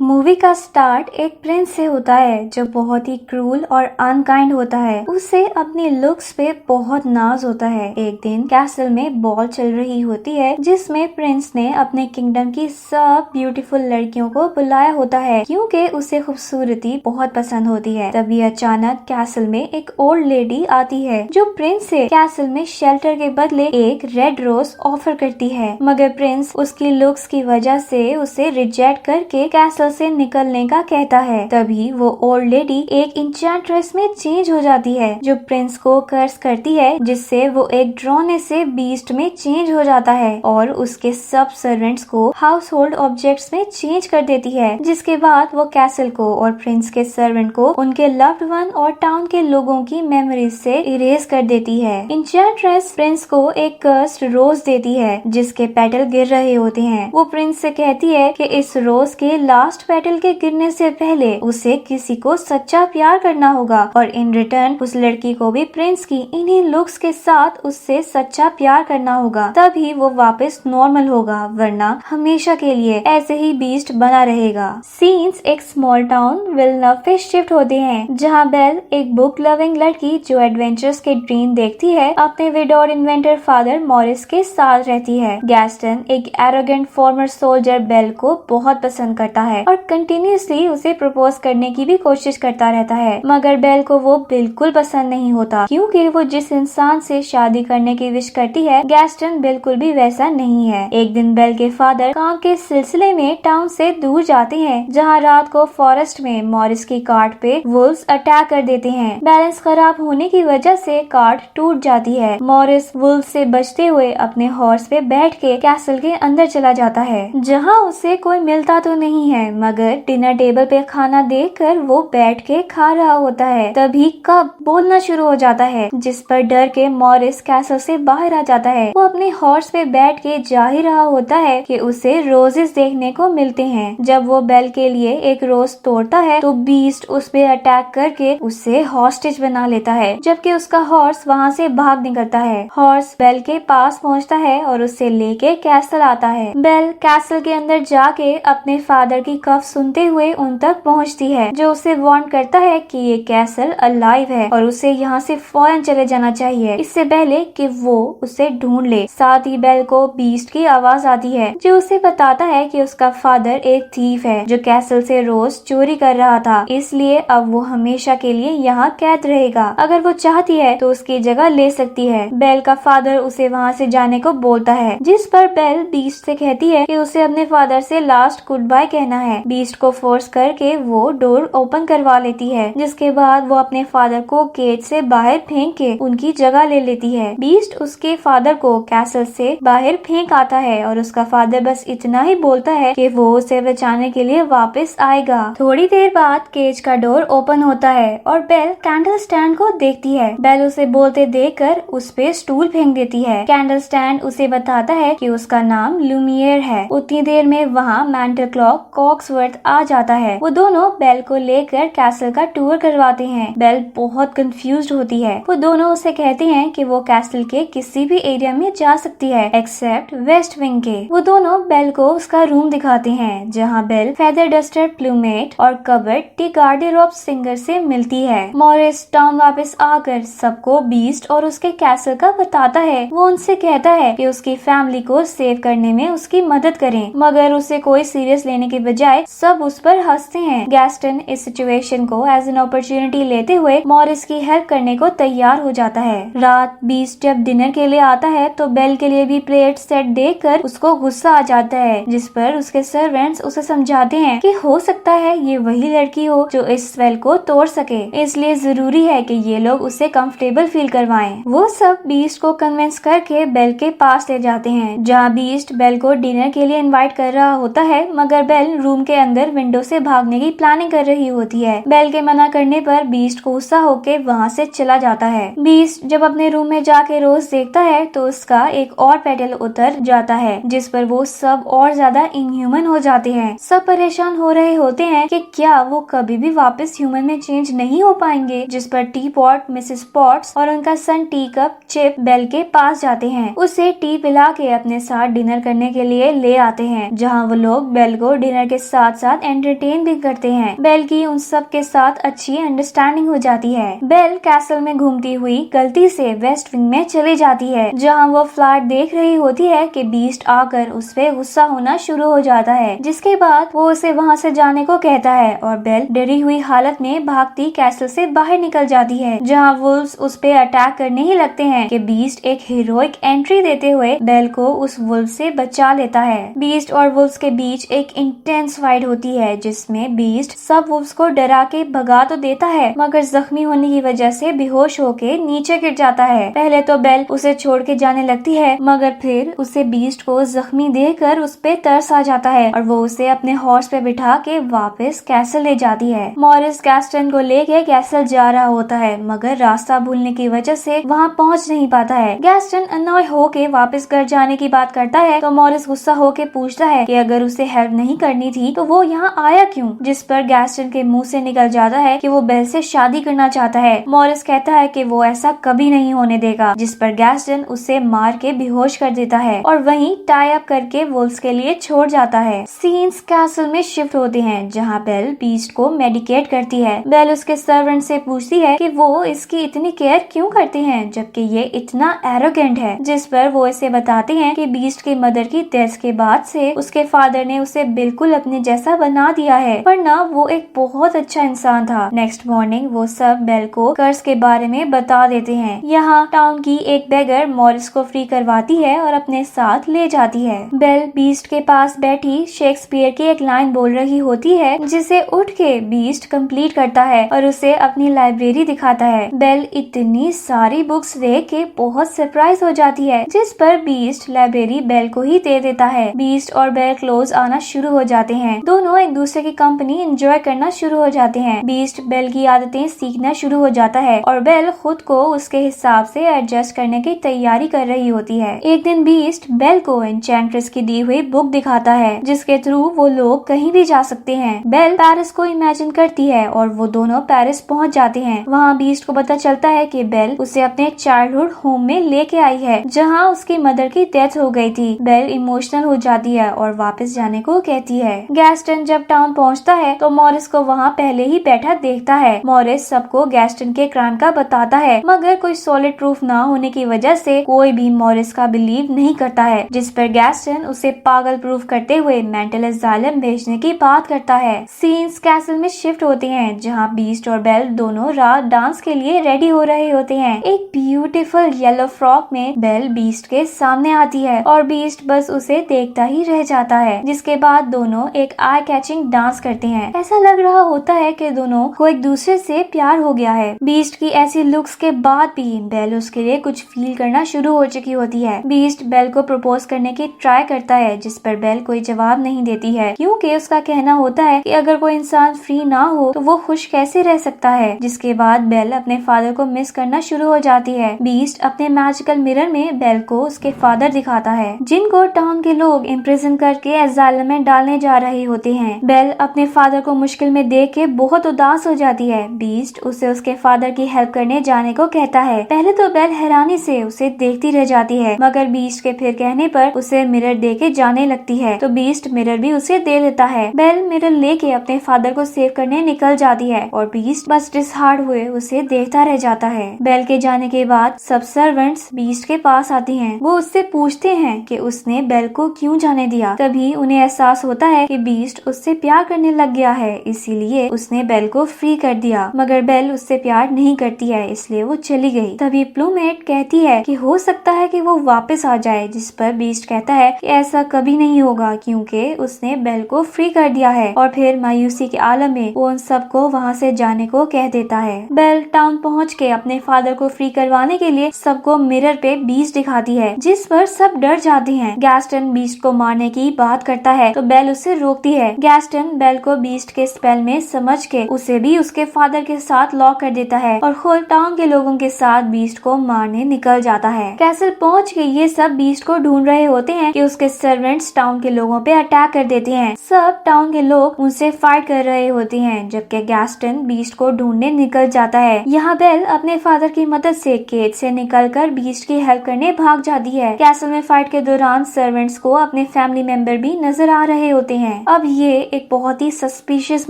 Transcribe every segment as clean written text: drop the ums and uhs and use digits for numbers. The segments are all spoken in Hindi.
मूवी का स्टार्ट एक प्रिंस से होता है जो बहुत ही क्रूल और अनकाइंड होता है। उसे अपनी लुक्स पे बहुत नाज होता है। एक दिन कैसल में बॉल चल रही होती है जिसमें प्रिंस ने अपने किंगडम की सब ब्यूटीफुल लड़कियों को बुलाया होता है क्योंकि उसे खूबसूरती बहुत पसंद होती है। तभी अचानक कैसल में एक ओल्ड लेडी आती है जो प्रिंस से कैसल में शेल्टर के बदले एक रेड रोज ऑफर करती है, मगर प्रिंस उसकी लुक्स की वजह से उसे रिजेक्ट करके कैसल से निकलने का कहता है। तभी वो ओल्ड लेडी एक इंचेंट्रेस में चेंज हो जाती है जो प्रिंस को कर्स करती है, जिससे वो एक ड्रोने से बीस्ट में चेंज हो जाता है और उसके सब सर्वेंट्स को हाउस होल्ड ऑब्जेक्ट्स में चेंज कर देती है। जिसके बाद वो कैसल को और प्रिंस के सर्वेंट को उनके लव्ड वन और टाउन के लोगों की मेमोरीज से इरेज कर देती है। इंचेंट्रेस प्रिंस को एक कर्स्ड रोज देती है जिसके पेटल गिर रहे होते हैं। वो प्रिंस से कहती है कि इस रोज के लास्ट पेटल के गिरने से पहले उसे किसी को सच्चा प्यार करना होगा और इन रिटर्न उस लड़की को भी प्रिंस की इन्हीं लुक्स के साथ उससे सच्चा प्यार करना होगा, तभी वो वापस नॉर्मल होगा, वरना हमेशा के लिए ऐसे ही बीस्ट बना रहेगा। सीन्स एक स्मॉल टाउन विलनव पे शिफ्ट होते हैं जहाँ बेल एक बुक लविंग लड़की जो एडवेंचर्स के ड्रीम देखती है अपने विडो और इन्वेंटर फादर मॉरिस के साथ रहती है। गैस्टन एक एरोगेंट फॉर्मर सोल्जर बेल को बहुत पसंद करता है और कंटिन्यूसली उसे प्रपोज करने की भी कोशिश करता रहता है, मगर बेल को वो बिल्कुल पसंद नहीं होता क्योंकि वो जिस इंसान से शादी करने की विश करती है गैस्टन बिल्कुल भी वैसा नहीं है। एक दिन बेल के फादर काम के सिलसिले में टाउन से दूर जाते हैं जहाँ रात को फॉरेस्ट में मॉरिस की कार्ट पे वुल्व्स अटैक कर देते हैं। बैलेंस खराब होने की वजह से कार्ट टूट जाती है। मॉरिस वुल्व से बचते हुए अपने हॉर्स पे बैठ के कैसल के अंदर चला जाता है जहाँ उसे कोई मिलता तो नहीं है, मगर डिनर टेबल पे खाना देखकर वो बैठ के खा रहा होता है। तभी कब बोलना शुरू हो जाता है जिस पर डर के मॉरिस कैसल से बाहर आ जाता है। वो अपने हॉर्स पे बैठ के जा ही रहा होता है कि उसे रोजेस देखने को मिलते हैं। जब वो बेल के लिए एक रोज तोड़ता है तो बीस्ट उस पे अटैक करके उसे हॉस्टेज बना लेता है, जबकि उसका हॉर्स वहाँ से भाग निकलता है। हॉर्स बेल के पास पहुँचता है और उसे लेके कैसल आता है। बेल कैसल के अंदर जाके अपने फादर की कफ सुनते हुए उन तक पहुंचती है जो उसे वार्न करता है कि ये कैसल अलाइव है और उसे यहाँ से फौरन चले जाना चाहिए इससे पहले कि वो उसे ढूंढ ले। साथ ही बेल को बीस्ट की आवाज आती है जो उसे बताता है कि उसका फादर एक थीफ है जो कैसल से रोज चोरी कर रहा था, इसलिए अब वो हमेशा के लिए यहाँ कैद रहेगा। अगर वो चाहती है तो उसकी जगह ले सकती है। बेल का फादर उसे वहाँ से जाने को बोलता है, जिस पर बेल बीस्ट से कहती है कि उसे अपने फादर से लास्ट गुड बाय कहना है। बीस्ट को फोर्स करके वो डोर ओपन करवा लेती है, जिसके बाद वो अपने फादर को केज से बाहर फेंक के उनकी जगह ले लेती है। बीस्ट उसके फादर को कैसल से बाहर फेंक आता है और उसका फादर बस इतना ही बोलता है कि वो उसे बचाने के लिए वापस आएगा। थोड़ी देर बाद केज का डोर ओपन होता है और बेल कैंडल स्टैंड को देखती है। बेल उसे बोलते देखकर उस पे स्टूल फेंक देती है। कैंडल स्टैंड उसे बताता है कि उसका नाम लुमियर है। उतनी देर में वहाँ मैंटल क्लॉक कॉक्सवर्थ आ जाता है। वो दोनों बेल को लेकर कैसल का टूर करवाते हैं। बेल बहुत कंफ्यूज्ड होती है। वो दोनों उसे कहते हैं कि वो कैसल के किसी भी एरिया में जा सकती है एक्सेप्ट वेस्ट विंग के। वो दोनों बेल को उसका रूम दिखाते हैं जहाँ बेल फेदर डस्टर प्लूमेट और कबर्ड टी गार्डेरोब सिंगर से मिलती है। मॉरिस टाउन वापस आकर सबको बीस्ट और उसके कैसल का बताता है। वो उनसे कहता है कि उसकी फैमिली को सेव करने में उसकी मदद करें, मगर उसे कोई सीरियस लेने के बजाय सब उस पर हंसते हैं। गैस्टन इस सिचुएशन को एज एन अपॉर्चुनिटी लेते हुए मॉरिस की हेल्प करने को तैयार हो जाता है। रात बीस्ट जब डिनर के लिए आता है तो बेल के लिए भी प्लेट सेट देखकर उसको गुस्सा आ जाता है, जिस पर उसके सर्वेंट्स उसे समझाते हैं कि हो सकता है ये वही लड़की हो जो इस स्पेल को तोड़ सके, इसलिए जरूरी है कि ये लोग उसे कंफर्टेबल फील करवाएं। वो सब बीस्ट को कन्विंस करके बेल के पास ले जाते हैं जहाँ बीस्ट बेल को डिनर के लिए इनवाइट कर रहा होता है, मगर बेल रूम के अंदर विंडो से भागने की प्लानिंग कर रही होती है। बेल के मना करने पर बीस्ट को गुस्सा होके वहाँ से चला जाता है। बीस्ट जब अपने रूम में जाके रोज देखता है तो उसका एक और पेटल उतर जाता है, जिस पर वो सब और ज्यादा इनह्यूमन हो जाते हैं। सब परेशान हो रहे होते हैं कि क्या वो कभी भी वापस ह्यूमन में चेंज नहीं हो पाएंगे, जिस पर टी पॉट, मिसेस पॉट्स और उनका सन टी कप चिप बेल के पास जाते हैं। उसे टी पिला के अपने साथ डिनर करने के लिए ले आते हैं, जहाँ वो लोग बेल को डिनर के साथ साथ एंटरटेन भी करते हैं। बेल की उन सब के साथ अच्छी अंडरस्टैंडिंग हो जाती है। बेल कैसल में घूमती हुई गलती से वेस्ट विंग में चली जाती है, जहाँ वो फ्लैट देख रही होती है कि बीस्ट आकर उस पे गुस्सा होना शुरू हो जाता है, जिसके बाद वो उसे वहाँ से जाने को कहता है और बेल डरी हुई हालत में भागती कैसल से बाहर निकल जाती है, जहाँ वुल्व्स उस पे अटैक करने ही लगते हैं कि बीस्ट एक हीरोइक एंट्री देते हुए बेल को उस वुल्व से बचा लेता है। बीस्ट और वुल्व्स के बीच एक इंटेंस फाइट होती है, जिसमें बीस्ट सब वुल्व्स को डरा के भगा तो देता है, मगर जख्मी होने की वजह से बेहोश होके नीचे गिर जाता है। पहले तो बेल उसे छोड़ के जाने लगती है, मगर फिर उसे बीस्ट को जख्मी देखकर उस पे तरस आ जाता है और वो उसे अपने हॉर्स पे बिठा के वापस कैसल ले जाती है। मॉरिस गैस्टन को लेके कैसल जा रहा होता है, मगर रास्ता भूलने की वजह से वहाँ पहुँच नहीं पाता है। गैस्टन अनॉय होके वापस घर जाने की बात करता है तो मॉरिस गुस्सा होके पूछता है कि अगर उसे हेल्प नहीं करनी थी तो वो यहाँ आया क्यों, जिस पर गैस्टन के मुंह से निकल जाता है कि वो बेल से शादी करना चाहता है। मॉरिस कहता है कि वो ऐसा कभी नहीं होने देगा, जिस पर गैस्टन उसे मार के बेहोश कर देता है और वहीं टाई अप करके वुल्व्स के लिए छोड़ जाता है। सीन्स कैसल में शिफ्ट होते हैं, जहाँ बेल बीस्ट को मेडिकेट करती है। बेल उसके सर्वेंट से पूछती है कि वो इसकी इतनी केयर क्यों करते हैं जबकि ये इतना एरोगेंट है, जिस पर वो इसे बताते हैं कि बीस्ट के मदर की डेथ के बाद से उसके फादर ने उसे बिल्कुल अपने जैसा बना दिया है, वरना वो एक बहुत अच्छा इंसान था। नेक्स्ट मॉर्निंग वो सब बेल को कर्स के बारे में बता देते हैं। यहाँ टाउन की एक बेगर मॉरिस को फ्री करवाती है और अपने साथ ले जाती है। बेल बीस्ट के पास बैठी शेक्सपियर की एक लाइन बोल रही होती है, जिसे उठ के बीस्ट कंप्लीट करता है और उसे अपनी लाइब्रेरी दिखाता है। बेल इतनी सारी बुक्स देख के बहुत सरप्राइज हो जाती है, जिस पर बीस्ट लाइब्रेरी बेल को ही दे देता है। बीस्ट और बेल क्लोज आना शुरू हो जाते हैं। दोनों एक दूसरे की कंपनी एंजॉय करना शुरू हो जाते हैं। बीस्ट बेल की आदतें सीखना शुरू हो जाता है और बेल खुद को उसके हिसाब से एडजस्ट करने की तैयारी कर रही होती है। एक दिन बीस्ट बेल को एन्चेंट्रेस की दी हुई बुक दिखाता है, जिसके थ्रू वो लोग कहीं भी जा सकते हैं। बेल पेरिस को इमेजिन करती है और वो दोनों पेरिस पहुंच जाते हैं। वहाँ बीस्ट को पता चलता है कि बेल उसे अपने चाइल्डहुड होम में लेके आई है, जहाँ उसकी मदर की डेथ हो गई थी। बेल इमोशनल हो जाती है और वापस जाने को कहती है। गैस्टन जब टाउन पहुँचता है तो मॉरिस को वहाँ पहले ही बैठा देखता है। मॉरिस सबको गैस्टन के क्राइम का बताता है, मगर कोई सॉलिड प्रूफ ना होने की वजह से कोई भी मॉरिस का बिलीव नहीं करता है, जिस पर गैस्टन उसे पागल प्रूफ करते हुए मेंटल एजाइलम भेजने की बात करता है। सीन्स कैसल में शिफ्ट होते हैं, जहाँ बीस्ट और बेल दोनों रात डांस के लिए रेडी हो रहे होते हैं। एक ब्यूटीफुल येलो फ्रॉक में बेल बीस्ट के सामने आती है और बीस्ट बस उसे देखता ही रह जाता है, जिसके बाद दोनों एक आई कैचिंग डांस करते हैं। ऐसा लग रहा होता है कि दोनों को एक दूसरे से प्यार हो गया है। बीस्ट की ऐसी लुक्स के बाद भी बेल उसके लिए कुछ फील करना शुरू हो चुकी होती है। बीस्ट बेल को प्रपोज करने की ट्राई करता है, जिस पर बेल कोई जवाब नहीं देती है, क्योंकि उसका कहना होता है कि अगर कोई इंसान फ्री ना हो तो वो खुश कैसे रह सकता है। जिसके बाद बेल अपने फादर को मिस करना शुरू हो जाती है। बीस्ट अपने मैजिकल मिरर में बेल को उसके फादर दिखाता है, जिनको टाउन के लोग इम्प्रिजन करके एजाइलम में डालने जा रहे होते हैं। बेल अपने फादर को मुश्किल में देख के बहुत उदास हो जाती है। बीस्ट उसे उसके फादर की हेल्प करने जाने को कहता है। पहले तो बेल हैरानी से उसे देखती रह जाती है, मगर बीस्ट के फिर कहने पर उसे मिरर दे के जाने लगती है, तो बीस्ट मिरर भी उसे दे देता है। बेल मिरर लेके अपने फादर को सेव करने निकल जाती है और बीस्ट बस डिसहार्ड हुए उसे देखता रह जाता है। बेल के जाने के बाद सब सर्वेंट्स बीस्ट के पास आती हैं। वो उससे पूछते हैं कि उसने बेल को क्यों जाने दिया। तभी उन्हें एहसास होता है कि बीस्ट उससे प्यार करने लग गया है, इसीलिए उसने बेल को फ्री कर दिया। मगर बेल उससे प्यार नहीं करती है, इसलिए वो चली गई। तभी प्लूमेट कहती है कि हो सकता है कि वो वापस आ जाए, जिस पर बीस्ट कहता है कि ऐसा कभी नहीं होगा, क्योंकि उसने बेल को फ्री कर दिया है। और फिर मायूसी के आलम में वो उन सबको वहाँ से जाने को कह देता है। बेल टाउन पहुँच के अपने फादर को फ्री करवाने के लिए सबको मिरर पे बीस्ट दिखाती है, जिस पर सब डर जाते हैं। गैस्टन बीस्ट को मारने की बात करता है तो बेल उसे रोकती है। गैस्टन बेल को बीस्ट के स्पेल में समझ के उसे भी उसके फादर के साथ लॉक कर देता है और खुद टाउन के लोगों के साथ बीस्ट को मारने निकल जाता है। कैसल पहुँच के ये सब बीस्ट को ढूंढ रहे होते हैं कि उसके सर्वेंट्स टाउन के लोगों पे अटैक कर देते हैं। सब टाउन के लोग उनसे फाइट कर रहे होते हैं, जबकि गैस्टन बीस्ट को ढूंढने निकल जाता है। यहाँ बेल अपने फादर की मदद से केज से निकलकर बीस्ट की हेल्प करने भाग जाती है। कैसल में फाइट के दौरान सर्वेंट्स को अपने फैमिली मेंबर भी नजर आ रहे होते हैं। अब ये एक बहुत ही सस्पिशियस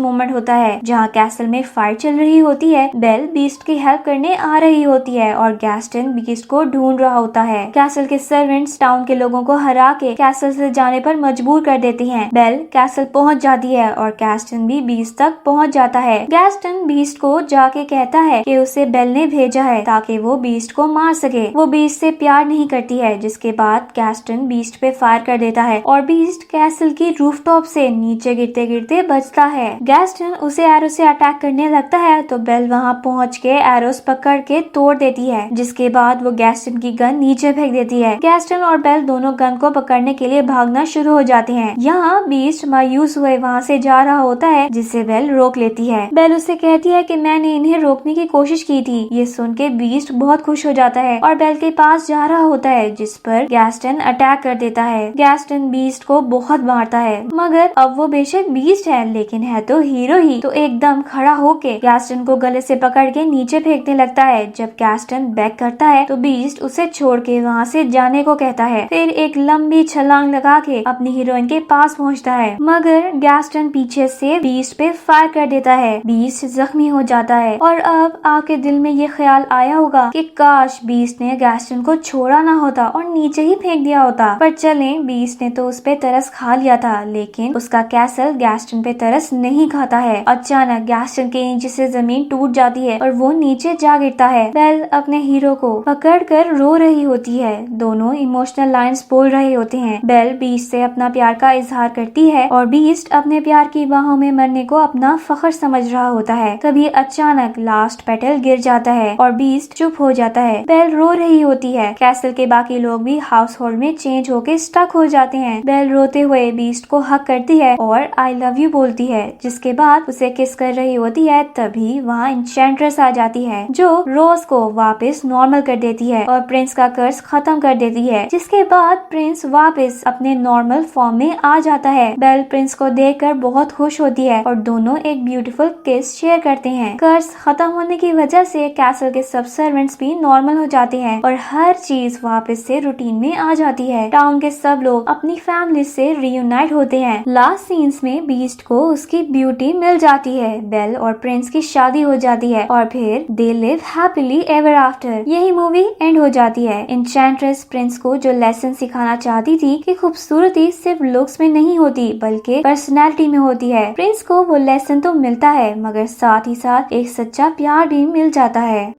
मोमेंट होता है जहाँ कैसल में फाइट चल रही होती है। बेल बीस्ट की हेल्प करने आ रही होती है और गैस्टन बीस्ट को ढूंढ रहा होता है। कैसल के सर्वेंट्स टाउन के लोगों को हरा के कैसल से जाने पर मजबूर कर देती हैं। बेल कैसल पहुंच जाती है और गैस्टन भी बीस्ट तक पहुंच जाता है। गैस्टन बीस्ट को जाके कहता है कि उसे बेल ने भेजा है ताकि वो बीस्ट को मार सके। वो बीस्ट से प्यार नहीं करती है, जिसके बाद गैस्टन बीस्ट पे फायर कर देता है और बीस्ट कैसल की रूफटॉप से नीचे गिरते गिरते बचता है। गैस्टन उसे एरो से अटैक करने लगता है तो बेल वहाँ पहुँच के एरोस पकड़ के तोड़ देती है, जिसके बाद वो गैस्टन की गन नीचे फेंक देती है। गैस्टन और बेल दोनों गन को पकड़ने के लिए भागना शुरू हो जाते हैं। यहाँ बीस्ट मायूस हुए वहाँ से जा रहा होता है, जिसे बेल रोक लेती है। बेल उसे कहती है कि मैंने इन्हें रोकने की कोशिश की थी। ये सुन के बीस्ट बहुत खुश हो जाता है और बेल के पास जा रहा होता है, जिस पर गैस्टन अटैक कर देता है। गैस्टन बीस्ट को बहुत मारता है, मगर अब वो बेशक बीस्ट है लेकिन है तो हीरो ही, तो एकदम खड़ा होके गैस्टन को गले से पकड़ के नीचे फेंकने लगता है। जब गैस्टन बैक करता है तो बीस्ट उसे छोड़ के वहाँ से जाने को कहता है। फिर एक लंबी छलांग लगा के अपनी हीरोइन के पास पहुँचता है, मगर गैस्टन पीछे से बीस्ट पे फायर कर देता है। बीस्ट जख्मी हो जाता है और अब आपके दिल में ये ख्याल आया होगा कि काश बीस्ट ने गैस्टन को छोड़ा ना होता और नीचे ही फेंक दिया होता। पर चलें, बीस्ट ने तो उस पे तरस खा लिया था, लेकिन उसका कैसल गैस्टन पे तरस नहीं खाता है। अचानक गैस्टन के नीचे से जमीन टूट जाती है और वो नीचे जा गिरता है। बेल अपने हीरो को पकड़कर रो रही होती है। दोनों इमोशनल लाइंस बोल रहे होते हैं। बेल बीस्ट से अपना प्यार का इजहार करती है और बीस्ट अपने प्यार की बाहों में मरने को अपना फख्र समझ रहा होता है। तभी अचानक लास्ट पेटल गिर जाता है और बीस्ट चुप हो जाता है। बेल रो रही होती है। कैसल के बाकी लोग भी हाउस होल्ड में चेंज होके स्टक हो जाते हैं। बेल रोते हुए बीस्ट को हक करती है और आई लव यू बोलती है, जिसके बाद उसे किस कर रही होती है। तभी वहाँ इंचेंट्रेस आ जाती है जो रोज को वापस नॉर्मल कर देती है और प्रिंस का कर्ज खत्म कर देती है, जिसके बाद प्रिंस वापस अपने नॉर्मल फॉर्म में आ जाता है। बेल प्रिंस को देखकर बहुत खुश होती है और दोनों एक ब्यूटीफुल किस शेयर करते हैं। कर्ज खत्म होने की वजह से कैसल के सब सर्वेंट्स भी नॉर्मल हो जाते हैं और हर चीज वापस से रूटीन में आ जाती है। टाउन के सब लोग अपनी फैमिली से रियूनाइट होते हैं। लास्ट सीन्स में बीस्ट को उसकी ब्यूटी मिल जाती है। बेल और प्रिंस की शादी हो जाती है और फिर they live happily ever after. यही मूवी एंड हो जाती है। एन्चेंट्रेस प्रिंस को जो लेसन सिखाना चाहती थी कि खूबसूरती सिर्फ लुक्स में नहीं होती बल्कि पर्सनैलिटी में होती है। प्रिंस को वो लेसन तो मिलता है, मगर साथ ही साथ एक सच्चा प्यार भी मिल जाता है।